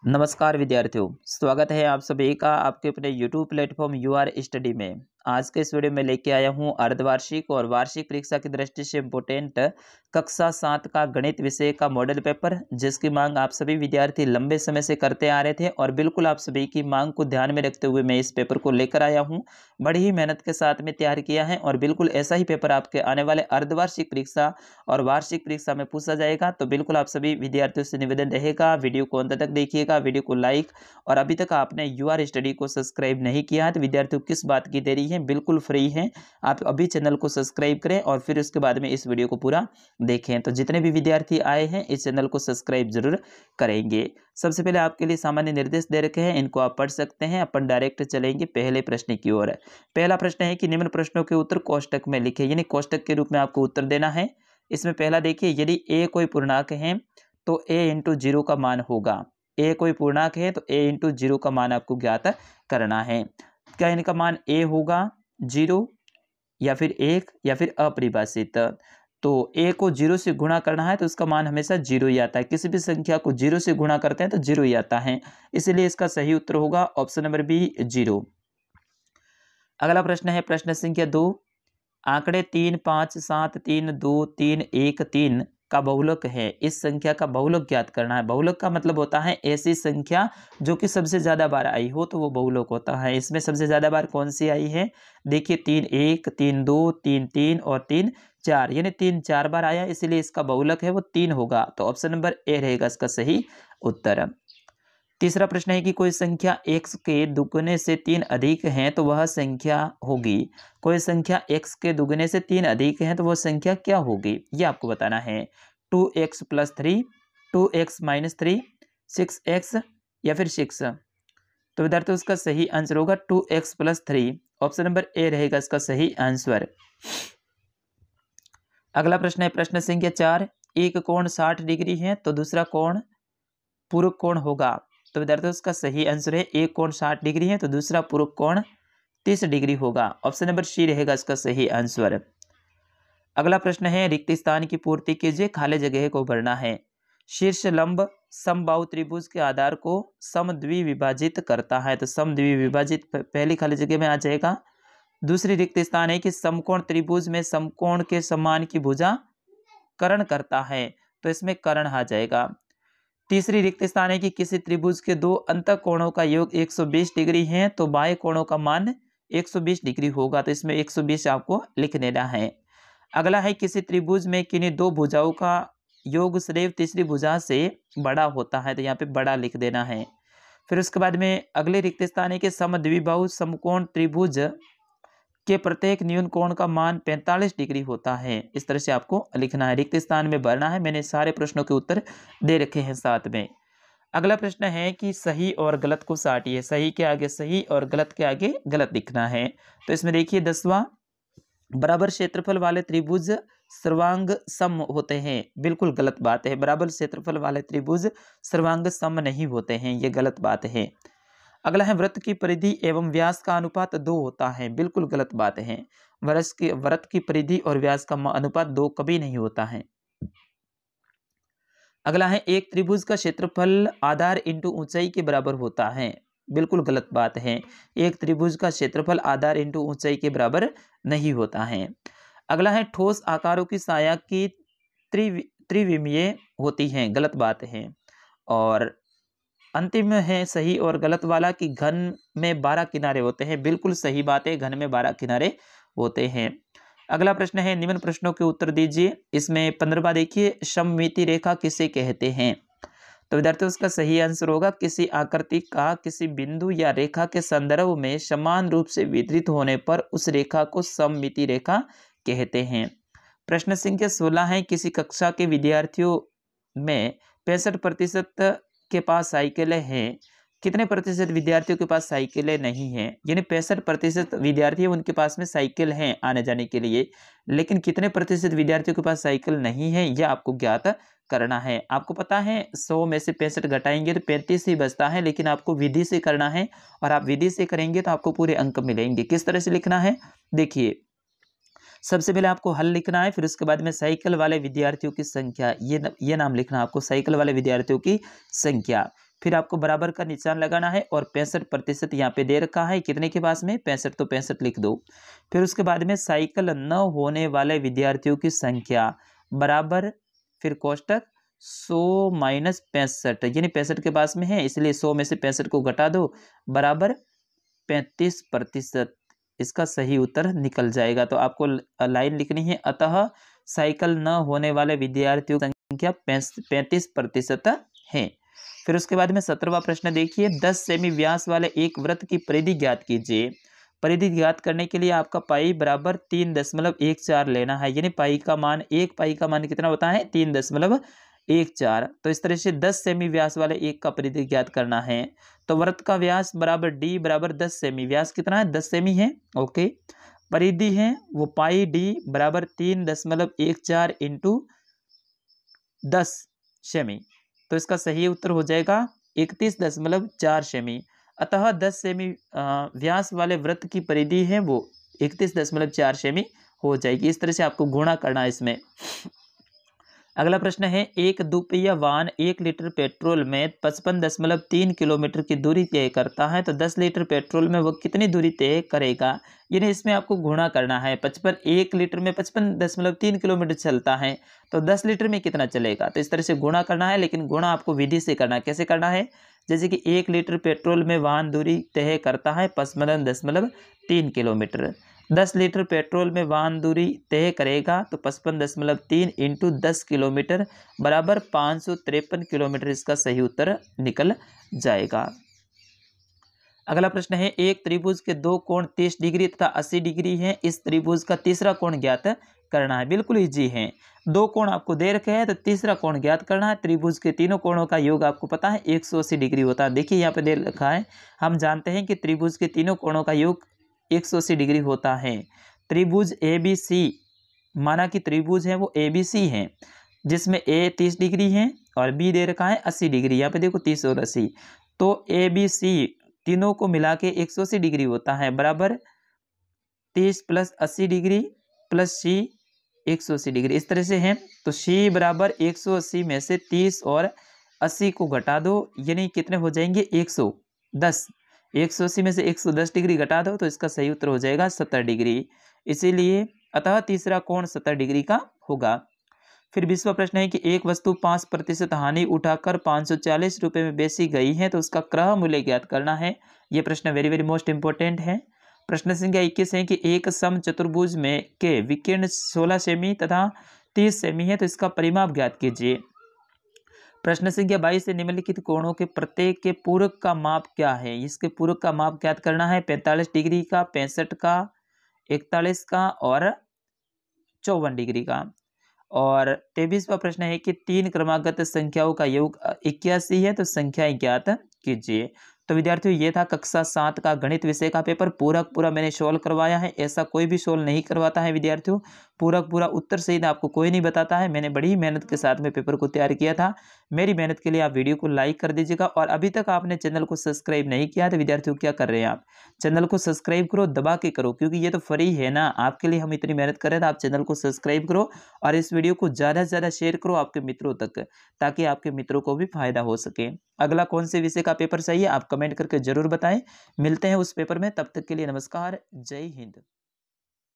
नमस्कार विद्यार्थियों, स्वागत है आप सभी का आपके अपने YouTube प्लेटफॉर्म यूआर स्टडी में। आज के इस वीडियो में लेके आया हूं अर्धवार्षिक और वार्षिक परीक्षा की दृष्टि से इम्पोर्टेंट कक्षा 7 का गणित विषय का मॉडल पेपर, जिसकी मांग आप सभी विद्यार्थी लंबे समय से करते आ रहे थे और बिल्कुल आप सभी की मांग को ध्यान में रखते हुए मैं इस पेपर को लेकर आया हूँ। बड़ी ही मेहनत के साथ में तैयार किया है और बिल्कुल ऐसा ही पेपर आपके आने वाले अर्धवार्षिक परीक्षा और वार्षिक परीक्षा में पूछा जाएगा। तो बिल्कुल आप सभी विद्यार्थियों से निवेदन रहेगा, वीडियो को अंत तक देखिएगा, वीडियो को लाइक, और अभी तक आपने यूआर स्टडी को सब्सक्राइब नहीं किया है तो विद्यार्थियों किस बात की देरी है, बिल्कुल फ्री है। आप अभी चैनल को सब्सक्राइब करें और फिर उसके बाद में इस वीडियो को पूरा देखें। तो जितने भी विद्यार्थी आए हैं इस चैनल को सब्सक्राइब जरूर करेंगे। सबसे पहले आपके लिए सामान्य निर्देश दे रखे हैं, इनको आप पढ़ सकते हैं। अपन डायरेक्ट चलेंगे पहले प्रश्न की ओर। पहला प्रश्न है कि निम्न प्रश्नों के उत्तर कोष्टक में लिखे, यानी कोष्टक के रूप में आपको उत्तर देना है। इसमें पहला देखिए, यदि ए कोई पूर्णांक है तो ए इंटू जीरो का मान होगा। ए कोई पूर्णांक है तो ए इंटू जीरो का मान आपको ज्ञात करना है। क्या इनका मान ए होगा, जीरो, या फिर एक, या फिर अपरिभाषित? तो ए को जीरो से गुणा करना है तो उसका मान हमेशा जीरो ही आता है। किसी भी संख्या को जीरो से गुणा करते हैं तो जीरो ही आता है, इसलिए इसका सही उत्तर होगा ऑप्शन नंबर बी, जीरो। अगला प्रश्न है प्रश्न संख्या 2। आंकड़े 3, 5, 7, 3, 2, 3, 1, 3 का बहुलक है। इस संख्या का बहुलक ज्ञात करना है। बहुलक का मतलब होता है ऐसी संख्या जो कि सबसे ज्यादा बार आई हो तो वो बहुलक होता है। इसमें सबसे ज्यादा बार कौन सी आई है? देखिए 3, 1, 3, 2, 3, 3 और 3, 4, यानी 3 4 बार आया, इसलिए इसका बहुलक है वो 3 होगा। तो ऑप्शन नंबर ए रहेगा इसका सही उत्तर। तीसरा प्रश्न है कि कोई संख्या x के दुगुने से 3 अधिक है तो वह संख्या होगी। कोई संख्या x के दुगुने से 3 अधिक है तो वह संख्या क्या होगी, ये आपको बताना है। 2x + 3, 2x - 3, 6x या फिर 6? तो विद्यार्थियों उसका सही आंसर होगा 2x + 3। ऑप्शन नंबर ए रहेगा इसका सही आंसर। अगला प्रश्न है प्रश्न संख्या 4। एक कोण 60 डिग्री है तो दूसरा कोण पूरक कोण होगा। तो विद्यार्थियों उसका सही आंसर है, एक कोण 60 डिग्री है तो दूसरा पूरक कोण 30 डिग्री होगा। ऑप्शन नंबर सी रहेगा इसका सही आंसर। अगला प्रश्न है रिक्त स्थान की पूर्ति कीजिए, खाली जगह को भरना है। शीर्ष लंब समबाहु त्रिभुज के आधार को समद्विविभाजित करता है, तो समद्विविभाजित पहली खाली जगह में आ जाएगा। दूसरी रिक्त स्थान है कि समकोण त्रिभुज में समकोण के समान की भुजा कर्ण करता है, तो इसमें कर्ण आ जाएगा। तीसरी रिक्त स्थान है कि किसी त्रिभुज के दो अंतःकोणों का योग 120 डिग्री है तो बाह्य कोणों का मान 120 डिग्री होगा, तो इसमें 120 आपको लिख देना है। अगला है किसी त्रिभुज में किन्हीं दो भुजाओं का योग सदैव तीसरी भुजा से बड़ा होता है, तो यहाँ पे बड़ा लिख देना है। फिर उसके बाद में अगले रिक्त स्थान है कि समद्विबाहु समकोण त्रिभुज के प्रत्येक न्यून कोण का मान 45 डिग्री होता है। इस तरह से आपको लिखना है, रिक्त स्थान में भरना है। मैंने सारे प्रश्नों के उत्तर दे रखे हैं साथ में। अगला प्रश्न है कि सही और गलत को साटिए। सही के आगे सही और गलत के आगे गलत लिखना है। तो इसमें देखिए 10वां, बराबर क्षेत्रफल वाले त्रिभुज सर्वांग सम होते हैं। बिल्कुल गलत बात है, बराबर क्षेत्रफल वाले त्रिभुज सर्वांग सम नहीं होते हैं, ये गलत बात है। अगला है वृत्त की परिधि एवं व्यास का अनुपात 2 होता है। बिल्कुल गलत बात है, वृत्त की परिधि और व्यास का अनुपात 2 कभी नहीं होता है। अगला है एक त्रिभुज का क्षेत्रफल आधार इंटू ऊंचाई के बराबर होता है। बिल्कुल गलत बात है, एक त्रिभुज का क्षेत्रफल आधार इंटू ऊंचाई के बराबर नहीं होता है। अगला है ठोस आकारों की साया की त्रिविमीय होती हैं। गलत बात है। और अंतिम है सही और गलत वाला कि घन में 12 किनारे होते हैं। बिल्कुल सही बात है, घन में 12 किनारे होते हैं। अगला प्रश्न है निम्न प्रश्नों के उत्तर दीजिए। इसमें 15वां देखिए, सममिति रेखा किसे कहते हैं? तो विद्यार्थियों उसका सही आंसर होगा किसी आकृति का किसी बिंदु या रेखा के संदर्भ में समान रूप से वितरित होने पर उस रेखा को सममिति रेखा कहते हैं। प्रश्न संख्या 16 है किसी कक्षा के विद्यार्थियों में 65% के पास साइकिलें हैं। कितने प्रतिशत विद्यार्थियों के पास साइकिलें नहीं हैं? यानी 65% विद्यार्थी उनके पास में साइकिल हैं आने जाने के लिए, लेकिन कितने प्रतिशत विद्यार्थियों के पास साइकिल नहीं है यह आपको ज्ञात करना है। आपको पता है 100 में से 65 घटाएंगे तो 35 ही बचता है, लेकिन आपको विधि से करना है और आप विधि से करेंगे तो आपको पूरे अंक मिलेंगे। किस तरह से लिखना है देखिए, सबसे पहले आपको हल लिखना है, फिर उसके बाद में साइकिल वाले विद्यार्थियों की संख्या, ये नाम लिखना है आपको, साइकिल वाले विद्यार्थियों की संख्या। फिर आपको बराबर का निशान लगाना है और 65% यहाँ पे दे रखा है, कितने के पास में 65, तो 65 लिख दो। फिर उसके बाद में साइकिल न होने वाले विद्यार्थियों की संख्या बराबर, फिर कोष्टक 100 माइनस 65, यानी 65 के पास में है इसलिए 100 में से 65 को घटा दो, बराबर 35%। इसका सही उत्तर निकल जाएगा। तो आपको लाइन लिखनी है, अतः साइकिल न होने वाले विद्यार्थियों की संख्या 35% है। फिर उसके बाद में 17वां प्रश्न देखिए, 10 सेमी व्यास वाले एक वृत्त की परिधि ज्ञात कीजिए। परिधि ज्ञात करने के लिए आपका पाई बराबर 3.14 लेना है, यानी पाई का मान, एक पाई का मान कितना होता है 3.14। तो इस तरह से 10 सेमी व्यास वाले एक का परिधि ज्ञात करना है। तो वृत्त का व्यास बराबर डी बराबर 10 सेमी, व्यास कितना है 10 सेमी है, ओके। परिधि है वो पाई डी बराबर 3.14 इंटू 10 सेमी, तो इसका सही उत्तर हो जाएगा 31.4 सेमी। अतः 10 सेमी व्यास वाले वृत्त की परिधि है वो 31.4 सेमी हो जाएगी। इस तरह से आपको गुणा करना है इसमें। अगला प्रश्न है, एक दुपहिया वाहन 1 लीटर पेट्रोल में 55.3 किलोमीटर की दूरी तय करता है, तो 10 लीटर पेट्रोल में वो कितनी दूरी तय करेगा, यानी इसमें आपको गुणा करना है। 1 लीटर में 55.3 किलोमीटर चलता है, तो 10 लीटर में कितना चलेगा, तो इस तरह से गुणा करना है, लेकिन गुणा आपको विधि से करना है। कैसे करना है, जैसे कि 1 लीटर पेट्रोल में वाहन दूरी तय करता है 55.3 किलोमीटर, 10 लीटर पेट्रोल में वाहन दूरी तय करेगा, तो 55.3 इंटू 10 किलोमीटर बराबर 553 किलोमीटर, इसका सही उत्तर निकल जाएगा। अगला प्रश्न है, एक त्रिभुज के दो कोण 30 डिग्री तथा 80 डिग्री हैं, इस त्रिभुज का तीसरा कोण ज्ञात करना है। बिल्कुल इजी है, दो कोण आपको दे रखे हैं तो तीसरा कोण ज्ञात करना है। त्रिभुज के तीनों कोणों का योग आपको पता है 180 डिग्री होता है। देखिए यहाँ पे दे रखा है, हम जानते हैं कि त्रिभुज के तीनों कोणों का योग 180 डिग्री होता है। त्रिभुज ए बी सी, माना कि त्रिभुज है वो ए बी सी है, जिसमें ए 30 डिग्री है और बी दे रखा है 80 डिग्री। यहाँ पे देखो 30 और 80, तो ए बी सी तीनों को मिला के 180 डिग्री होता है, बराबर 30 प्लस 80 डिग्री प्लस सी 180 डिग्री, इस तरह से है। तो सी बराबर 180 में से 30 और 80 को घटा दो, यानी कितने हो जाएंगे 110। 180 में से 110 डिग्री घटा दो तो इसका सही उत्तर हो जाएगा 70 डिग्री। इसीलिए अतः तीसरा कोण 70 डिग्री का होगा। फिर 20वां प्रश्न है कि एक वस्तु 5% हानि उठाकर 540 रुपये में बेची गई है, तो उसका क्रय मूल्य ज्ञात करना है। यह प्रश्न वेरी वेरी मोस्ट इंपॉर्टेंट है। प्रश्न संख्या 21 है कि एक सम चतुर्भुज में के विकर्ण 16 सेमी तथा 30 सेमी है, तो इसका परिमाप ज्ञात कीजिए। प्रश्न संख्या 22 से निम्नलिखित कोणों के प्रत्येक के पूरक का माप क्या है, इसके पूरक का माप ज्ञात करना है। 45 डिग्री का, 65 का, 41 का और 54 डिग्री का। और 23वां प्रश्न है कि 3 क्रमागत संख्याओं का योग 81 है, तो संख्याएं ज्ञात कीजिए। तो विद्यार्थियों ये था कक्षा 7 का गणित विषय का पेपर। पूरा मैंने सोल्व करवाया है, ऐसा कोई भी सोल्व नहीं करवाता है विद्यार्थियों। पूरा उत्तर सहित आपको कोई नहीं बताता है। मैंने बड़ी मेहनत के साथ में पेपर को तैयार किया था। मेरी मेहनत के लिए आप वीडियो को लाइक कर दीजिएगा। और अभी तक आपने चैनल को सब्सक्राइब नहीं किया तो विद्यार्थियों क्या कर रहे हैं आप, चैनल को सब्सक्राइब करो, दबा के करो, क्योंकि ये तो फ्री है ना, आपके लिए हम इतनी मेहनत कर रहे हैं। तो आप चैनल को सब्सक्राइब करो और इस वीडियो को ज़्यादा से ज़्यादा शेयर करो आपके मित्रों तक, ताकि आपके मित्रों को भी फायदा हो सके। अगला कौन से विषय का पेपर चाहिए आप कमेंट करके जरूर बताएं। मिलते हैं उस पेपर में, तब तक के लिए नमस्कार, जय हिंद।